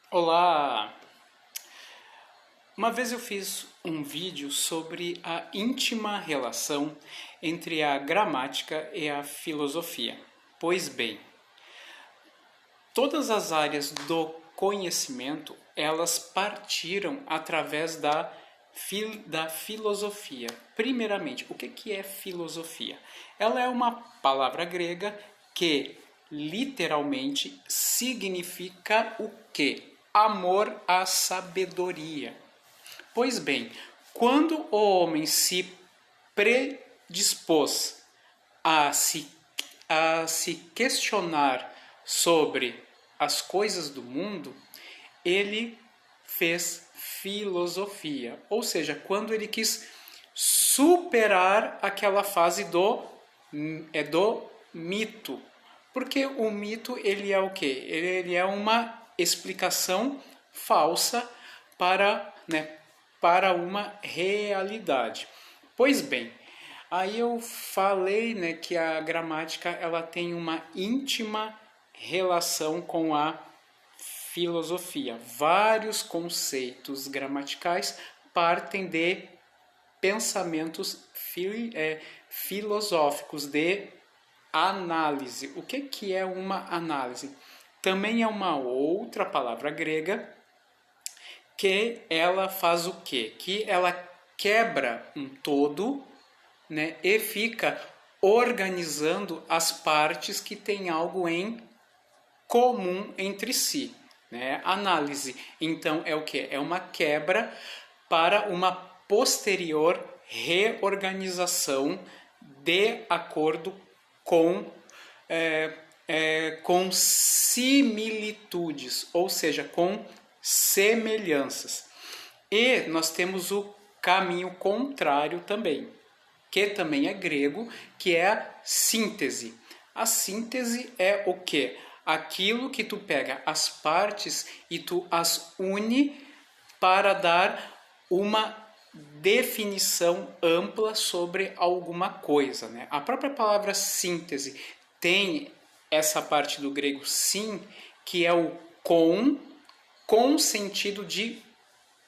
Olá! Uma vez eu fiz um vídeo sobre a íntima relação entre a gramática e a filosofia. Pois bem, todas as áreas do conhecimento, elas partiram através da filosofia. Primeiramente, o que é filosofia? Ela é uma palavra grega que literalmente significa o quê? Amor à sabedoria. Pois bem, quando o homem se predispôs a se, a se questionar sobre as coisas do mundo, ele fez filosofia. Ou seja, quando ele quis superar aquela fase do mito. Porque o mito, ele é o quê? Ele é uma explicação falsa para uma realidade. Pois bem, aí eu falei, que a gramática ela tem uma íntima relação com a filosofia. Vários conceitos gramaticais partem de pensamentos filosóficos, de análise. O que é uma análise? Também é uma outra palavra grega que ela faz o quê? Que ela quebra um todo, e fica organizando as partes que têm algo em comum entre si. Análise, então, é o que? É uma quebra para uma posterior reorganização de acordo com similitudes, ou seja, com semelhanças. E nós temos o caminho contrário também, que também é grego, que é a síntese. A síntese é o quê? Aquilo que tu pega as partes e tu as une para dar uma definição ampla sobre alguma coisa. A própria palavra síntese tem essa parte do grego sim, que é o com sentido de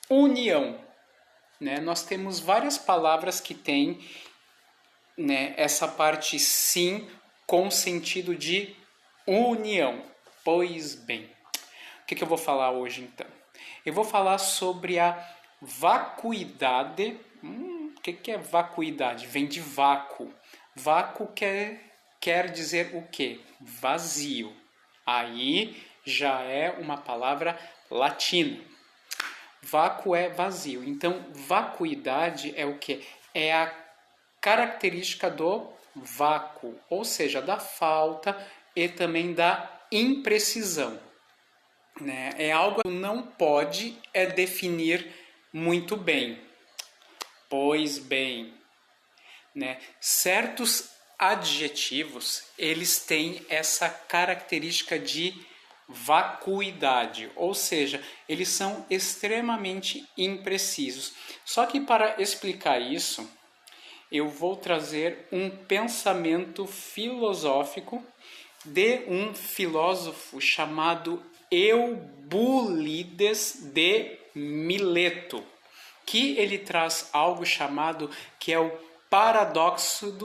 união. Nós temos várias palavras que têm essa parte sim com sentido de união. Pois bem, o que eu vou falar hoje então? Eu vou falar sobre a vacuidade. O que é vacuidade? Vem de vácuo. Vácuo quer dizer o quê? Vazio. Aí já é uma palavra latina. Vácuo é vazio. Então, vacuidade é o quê? É a característica do vácuo, ou seja, da falta e também da imprecisão. É algo que não pode definir muito bem. Pois bem, certos adjetivos, eles têm essa característica de vacuidade, ou seja, eles são extremamente imprecisos. Só que para explicar isso, eu vou trazer um pensamento filosófico de um filósofo chamado Eubulides de Mileto, que ele traz algo chamado que é o paradoxo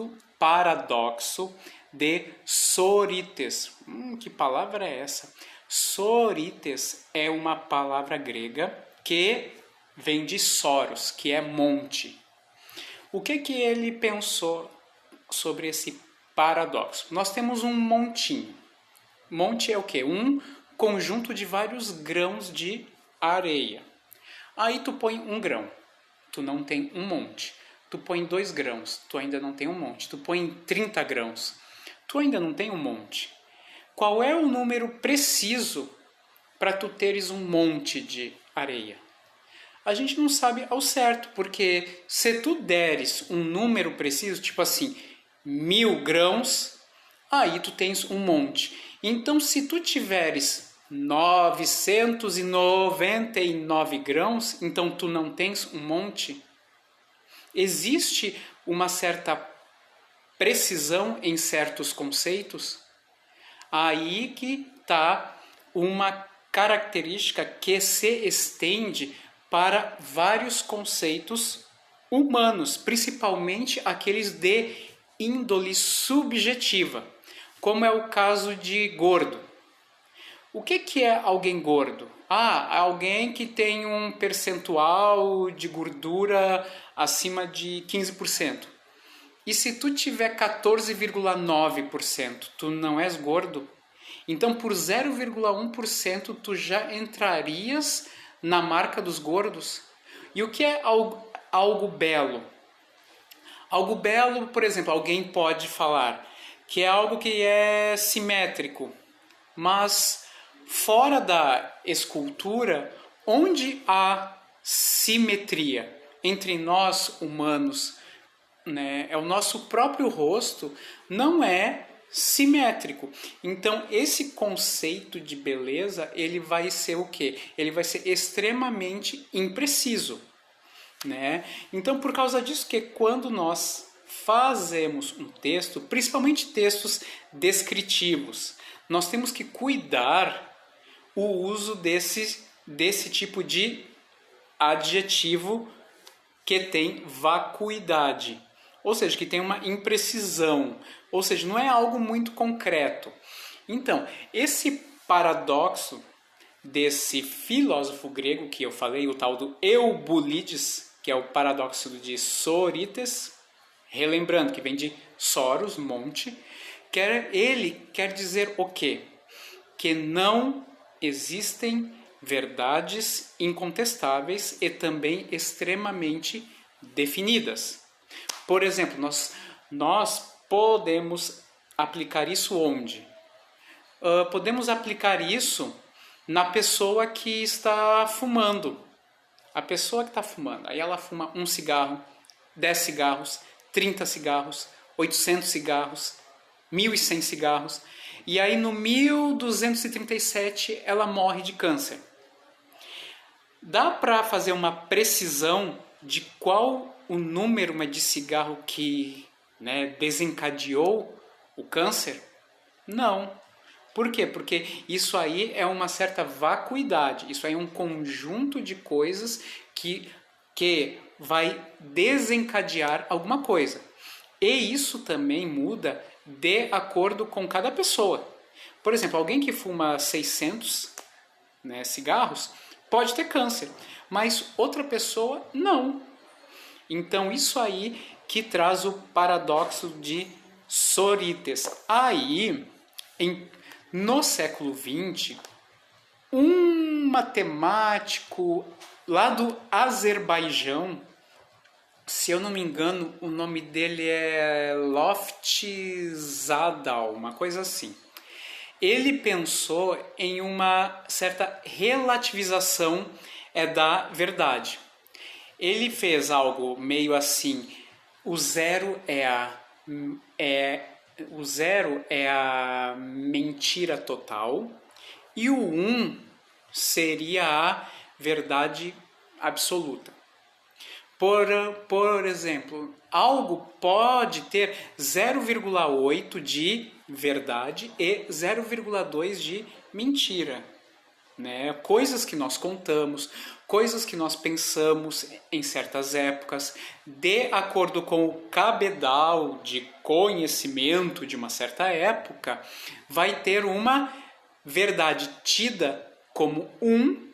de Sócrates. Que palavra é essa? Sócrates é uma palavra grega que vem de Soros, que é monte. O que ele pensou sobre esse paradoxo? Nós temos um montinho. Monte é o quê? Um conjunto de vários grãos de areia. Aí tu põe um grão, tu não tem um monte. Tu põe 2 grãos, tu ainda não tem um monte. Tu põe 30 grãos, tu ainda não tem um monte. Qual é o número preciso para tu teres um monte de areia? A gente não sabe ao certo, porque se tu deres um número preciso, tipo assim, 1000 grãos, aí tu tens um monte. Então, se tu tiveres 999 grãos, então tu não tens um monte. Existe uma certa precisão em certos conceitos? Aí que está uma característica que se estende para vários conceitos humanos, principalmente aqueles de índole subjetiva, como é o caso de gordo. O que é alguém gordo? Alguém que tem um percentual de gordura acima de 15%. E se tu tiver 14,9%, tu não és gordo? Então, por 0,1%, tu já entrarias na marca dos gordos? E o que é algo belo? Algo belo, por exemplo, alguém pode falar que é algo que é simétrico, mas fora da escultura, onde há simetria entre nós humanos, né? É o nosso próprio rosto, não é simétrico. Então, esse conceito de beleza, ele vai ser o quê? Ele vai ser extremamente impreciso, né? Então, por causa disso que quando nós fazemos um texto, principalmente textos descritivos, nós temos que cuidar o uso desse tipo de adjetivo que tem vacuidade, ou seja, que tem uma imprecisão, ou seja, não é algo muito concreto. Então, esse paradoxo desse filósofo grego que eu falei, o tal do Eubulides, que é o paradoxo de Sócrates, relembrando que vem de Soros, monte, ele quer dizer o quê? Que não existem verdades incontestáveis e também extremamente definidas. Por exemplo, nós podemos aplicar isso onde? Podemos aplicar isso na pessoa que está fumando. A pessoa que está fumando, aí ela fuma 1 cigarro, 10 cigarros, 30 cigarros, 800 cigarros, 1.100 cigarros, e aí no 1237 ela morre de câncer. Dá para fazer uma precisão de qual o número de cigarro que, né, desencadeou o câncer? Não. Por quê? Porque isso aí é uma certa vacuidade, isso aí é um conjunto de coisas que vai desencadear alguma coisa. E isso também muda de acordo com cada pessoa. Por exemplo, alguém que fuma 600, né, cigarros pode ter câncer, mas outra pessoa não. Então isso aí que traz o paradoxo de Sócrates. Aí, no século XX, um matemático lá do Azerbaijão, se eu não me engano, o nome dele é Loftzadal, uma coisa assim. Ele pensou em uma certa relativização da verdade. Ele fez algo meio assim: o zero é a mentira total e o 1 seria a verdade absoluta. Por exemplo, algo pode ter 0,8 de verdade e 0,2 de mentira, né? Coisas que nós contamos, coisas que nós pensamos em certas épocas, de acordo com o cabedal de conhecimento de uma certa época, vai ter uma verdade tida como 1.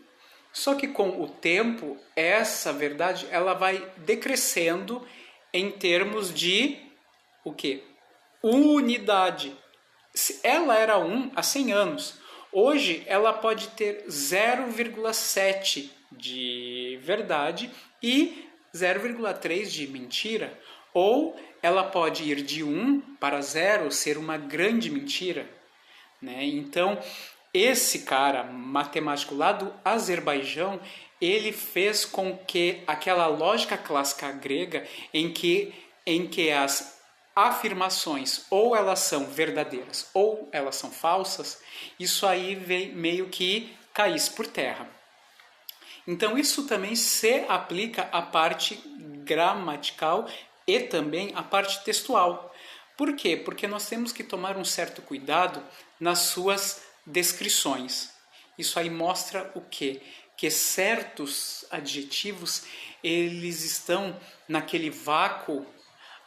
Só que com o tempo, essa verdade ela vai decrescendo em termos de o quê? Unidade. Ela era 1 há 100 anos. Hoje ela pode ter 0,7 de verdade e 0,3 de mentira. Ou ela pode ir de 1 para 0, ser uma grande mentira, né? Então, esse cara, matemático lá do Azerbaijão, ele fez com que aquela lógica clássica grega em que as afirmações ou elas são verdadeiras ou elas são falsas, isso aí veio meio que caísse por terra. Então isso também se aplica à parte gramatical e também à parte textual. Por quê? Porque nós temos que tomar um certo cuidado nas suas descrições. Isso aí mostra o quê? Que certos adjetivos, eles estão naquele vácuo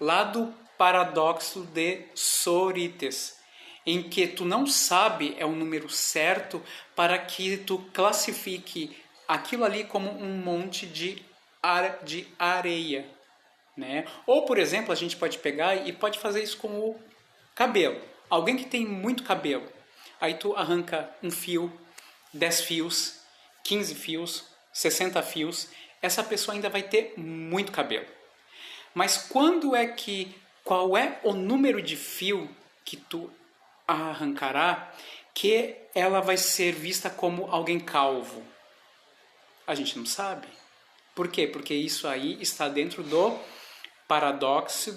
lá do paradoxo de Sócrates, em que tu não sabe é o número certo para que tu classifique aquilo ali como um monte de areia, né? Ou, por exemplo, a gente pode pegar e pode fazer isso com o cabelo. Alguém que tem muito cabelo, aí tu arranca um fio, 10 fios, 15 fios, 60 fios, essa pessoa ainda vai ter muito cabelo. Mas qual é o número de fio que tu arrancará que ela vai ser vista como alguém calvo? A gente não sabe. Por quê? Porque isso aí está dentro do paradoxo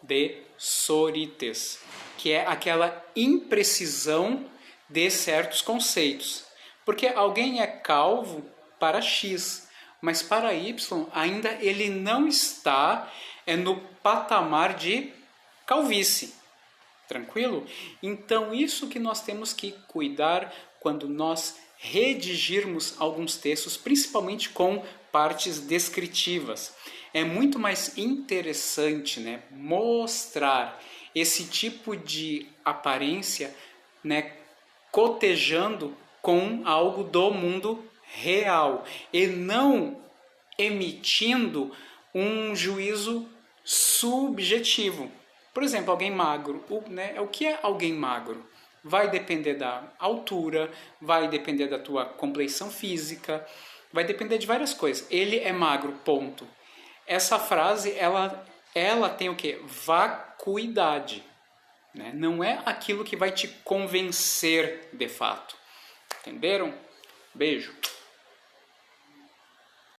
de Sócrates, que é aquela imprecisão de certos conceitos. Porque alguém é calvo para X, mas para Y ainda ele não está no patamar de calvície. Tranquilo? Então isso que nós temos que cuidar quando nós redigirmos alguns textos, principalmente com partes descritivas. É muito mais interessante, né, mostrar esse tipo de aparência, né, cotejando com algo do mundo real e não emitindo um juízo subjetivo. Por exemplo, alguém magro, né? O que é alguém magro? Vai depender da altura, vai depender da tua compleição física, vai depender de várias coisas. Ele é magro, ponto. Essa frase, ela tem o quê? Vacuidade, né? Não é aquilo que vai te convencer de fato. Entenderam? Beijo.